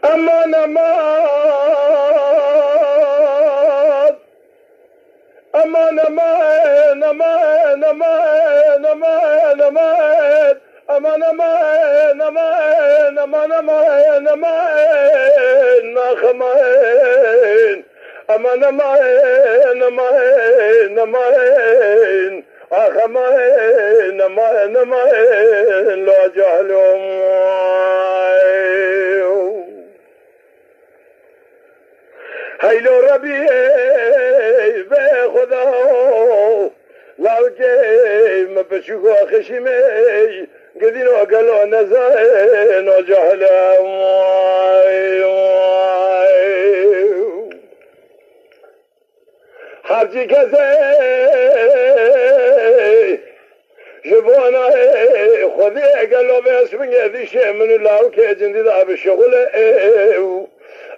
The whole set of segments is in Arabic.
أمان أمان أمان أمان أمان أمان أمان أمان أمان أمان أمان أمان أمان أمان أخمان أمان أمان أمان أمان أخمان أمان أمان لا جهلهم هيلو ربي بخدا لاوكي ما بشوكو خشمي قدينو قالو نزاين وجهلا حرجي كزي جبونا خذي قالو باسمي هذي شيء من لاوكي جندي ذا بالشغل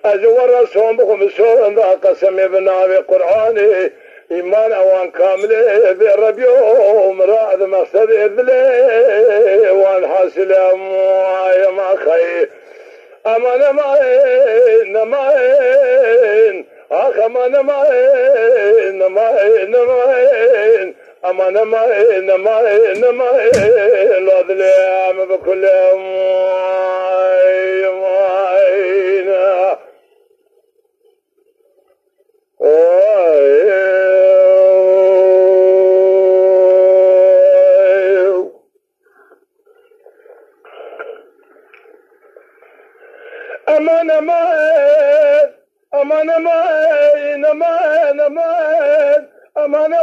أزور رسوم بكم سورة ذا قسم بناوي قرآني إيمان أوان كاملة بربيو مراد مقصد إذلي وان حاصل يا ما خير أمان ماين ماين أخ أمان ماين ماين ماين أمان ماين ماين ماين لوذلي أم بكل ماين أمان أمان أمان أمان أمان أمان أمان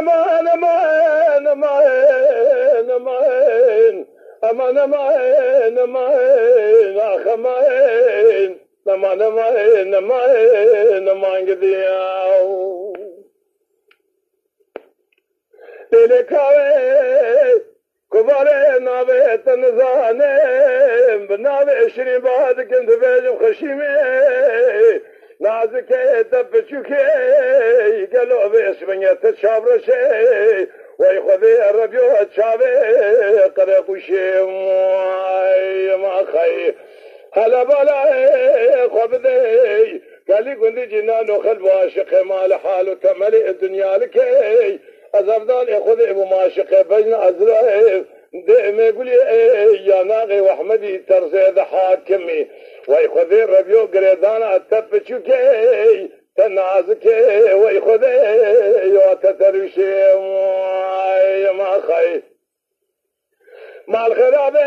أمان أمان أمان أمان أمان أمان أخ أمان أمان أمان أمان أمان قدياو للكاوي كبار نابه تنزانه بنابه شري بعد كنت بيجم خشيمه نازك تبشوكي قالوا باسمني تشابرشي ويخذي الربيو تشابه قرقوشي ما خي هلا بلا خبدي قال لي كنت جنان وخلب عاشق مال حاله تملئ الدنيا لكي أزردان يخذ ابو ماشق بين أزرائيل دائما يقول يا ناغي وحمدي ترزيد حاكمي ويخذي ربيو قريدان التبشوكي تنازكي ويخذي يوتترشي ما خي مع الخرابي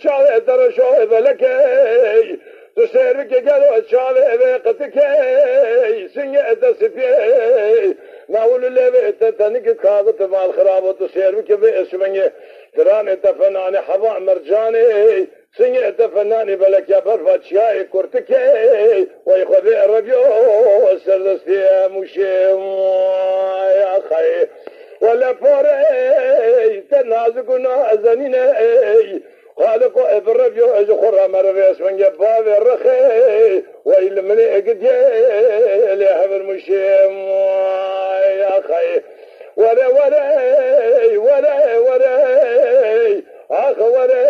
شاوي درشوي بلكي تسيرك قالوا شاوي بقتكي سنية تسفي ناول اللي بيتتنك كاغت مع الخراب وتسيرك باسمني تراني تفناني حبا مرجاني سنية تفناني بلك يا برفات شاي كورتكي ويخذي الربيو سردستي مشيم يا خي ولا فوري تنازقنا زنيني خالق ابربيو اجخرا مربيس من جباب الرخي ويل من اقدي لهب المشيم يا خي ولا ولا ولا ولا اخ ولا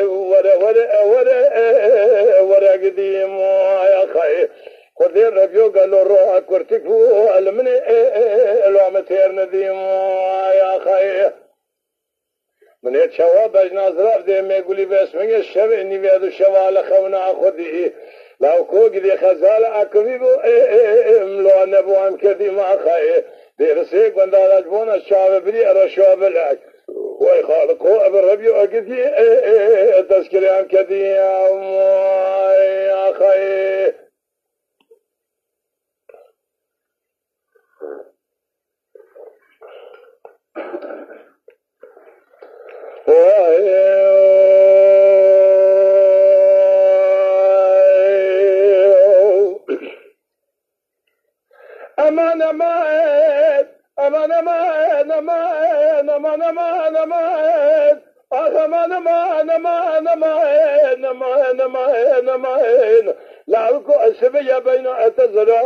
ولا ولا ولا ولا قديم يا خي خذي الربيو قالوا روح كورتكو المني لو متير نديم يا خي من يتشوى بجنا زرف دي ما يقولي باسمك الشبع اني بيادو شوال خونا خذي لو كوك دي خزال اكبيبو لو نبو ام كذي ما خي دي رسيك واندا رجبون الشعب بري ارشوا بلعك ويخالقوا بالربيو اكذي تذكري ام كذي يا خي أمان أمان أمان أمان أمان أمان أمان أمان نمان لعلكو أسبيا بين أتزرع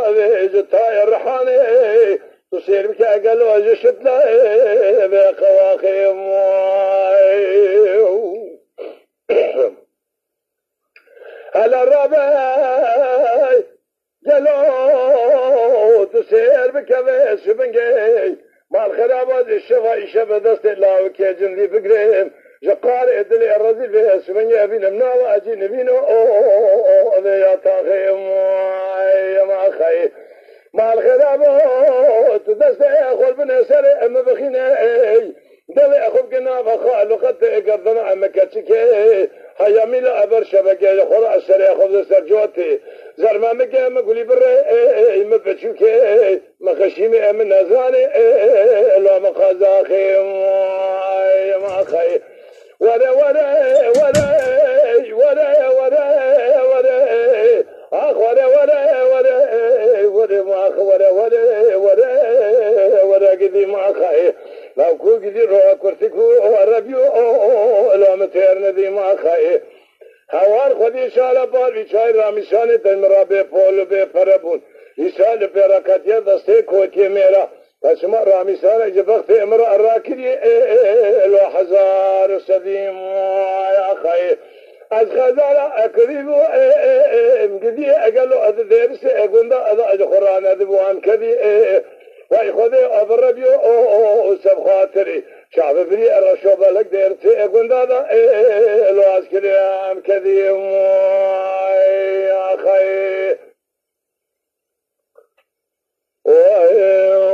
تاي الرحاني تصير بك أقلو أجشت لا بقواخي على الربع جلو تصير بك بس بنجي مع الخرابات الشفا شفا دست الله وكيجن لي بقريم جقار ادلي الرزي بس من يبين مناوى اجي نبينو يا تاخيم يا ما خي مع الخرابات دست اخو بنسر ام بخينا دلي اخو قنا فخال قد قردنا عمكتك هيا ميلا ابر شبكه خور اسر اخو سرجوتي زرما مگه مگولی بره مبچوکه مخشیم امن نزانه لا مخازاخي ما خي وره وره وره وره وره وره اخ وره وره وره وره ما اخ وره وره وره وره قدي ما خي لو كو قدي رو كرتكو ربيو لا متير ندي ما خي هوار خودی شالا بار بیچای رامیشان دمرا به پول به پربون ایشال برکتیه دسته کوتی میرا تشما رامیشان جبخت امرا راکری الو هزار سدیم یا خیر از خزارا اقریب امگدی اگلو از درس اگوندا از قرآن ادبوان کدی وای خودی ابربیو او سب خاطری شعب بني الرشوب لك ديرتي اقول هذا لو عسكري عام كذيم يا خي وهي